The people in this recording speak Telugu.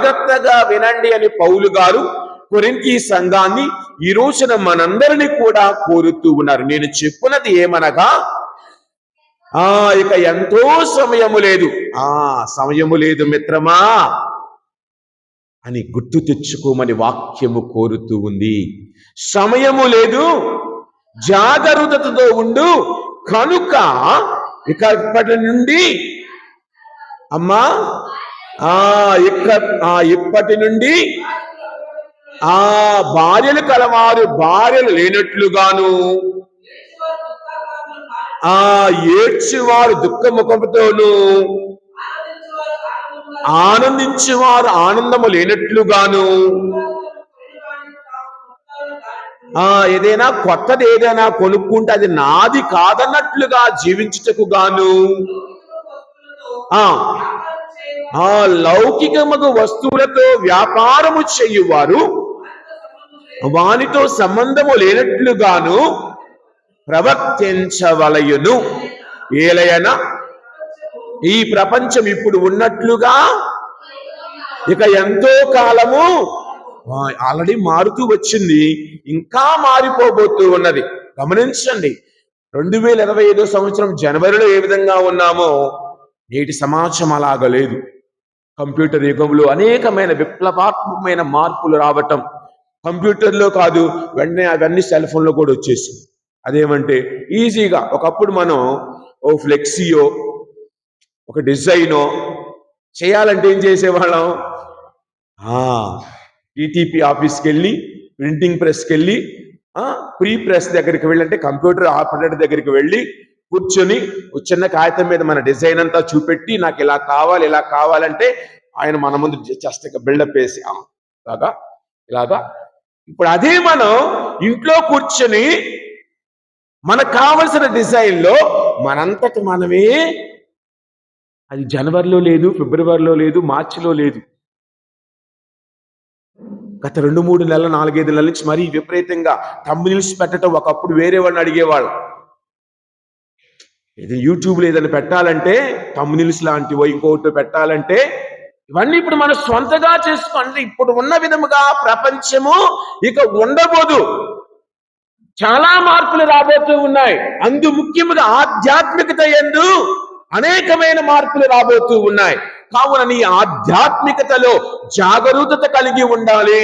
జాగ్రత్తగా వినండి అని పౌలు గారు కొరింథీ సంఘాన్ని ఈ రోజున మనందరినీ కూడా కోరుతూ ఉన్నారు. నేను చెప్పున్నది ఏమనగా ఇక ఎంతో సమయము లేదు, సమయము లేదు మిత్రమా అని గుర్తు తెచ్చుకోమని వాక్యము కోరుతూ ఉంది. సమయము లేదు, జాగరూకతతో ఉండు, కనుక ఇప్పటి నుండి అమ్మా ఇప్పటి నుండి భార్యలు కలవారు భార్యలు లేనట్లుగాను, ఏడ్చేవారు దుఃఖముఖముతోను, ఆనందించేవారు ఆనందము లేనట్లుగాను, ఏదైనా కొత్తది ఏదైనా కొనుక్కుంటే అది నాది కాదన్నట్లుగా జీవించుటకు గాను, లౌకికముగు వస్తువులతో వ్యాపారము చేయువారు వానితో సంబంధము లేనట్లుగాను ప్రవర్తించవలయును. ఏలయనా ఈ ప్రపంచం ఇప్పుడు ఉన్నట్లుగా ఇక ఎంతో కాలము ఆల్రెడీ మారుతూ వచ్చింది, ఇంకా మారిపోబోతూ ఉన్నది. గమనించండి, 2025 సంవత్సరం జనవరిలో ఏ విధంగా ఉన్నామో నేటి సమాజం అలాగ లేదు. కంప్యూటర్ యుగంలో అనేకమైన విప్లవాత్మకమైన మార్పులు రావటం, కంప్యూటర్లో కాదు వెంటనే అవన్నీ సెల్ ఫోన్లో కూడా వచ్చేసింది. అదేమంటే ఈజీగా ఒకప్పుడు మనం ఓ ఫ్లెక్సీయో ఒక డిజైనో చేయాలంటే ఏం చేసేవాళ్ళం, టీటీపీ ఆఫీస్కి వెళ్ళి ప్రింటింగ్ ప్రెస్కి వెళ్ళి ప్రీ ప్రెస్ దగ్గరికి వెళ్ళంటే కంప్యూటర్ ఆపరేటర్ దగ్గరికి వెళ్ళి కూర్చొని చిన్న కాగితం మీద మన డిజైన్ అంతా చూపెట్టి నాకు ఇలా కావాలి ఇలా కావాలంటే ఆయన మన ముందు జస్ట్ బిల్డప్ వేసి ఇలాగా. ఇప్పుడు అదే మనం ఇంట్లో కూర్చొని మనకు కావలసిన డిజైన్లో మనంతటి మనమే, అది జనవరిలో లేదు, ఫిబ్రవరిలో లేదు, మార్చిలో లేదు, గత 2-3 నెలల 4-5 నెలల నుంచి మరీ విపరీతంగా థంబ్నెయిల్స్ పెట్టడం. ఒకప్పుడు వేరే వాడిని అడిగేవాళ్ళు, ఇది యూట్యూబ్లో ఏదైనా పెట్టాలంటే థంబ్నెయిల్స్ లాంటివో ఇంకోటి పెట్టాలంటే ఇవన్నీ ఇప్పుడు మనం స్వంతగా చేసుకోండి. ఇప్పుడు ఉన్న విధముగా ప్రపంచము ఇక ఉండబోదు, చాలా మార్పులు రాబోతూ ఉన్నాయి. అందు ముఖ్యముగా ఆధ్యాత్మికత యందు అనేకమైన మార్పులు రాబోతూ ఉన్నాయి. కావున నీ ఆధ్యాత్మికతలో జాగరూకత కలిగి ఉండాలి.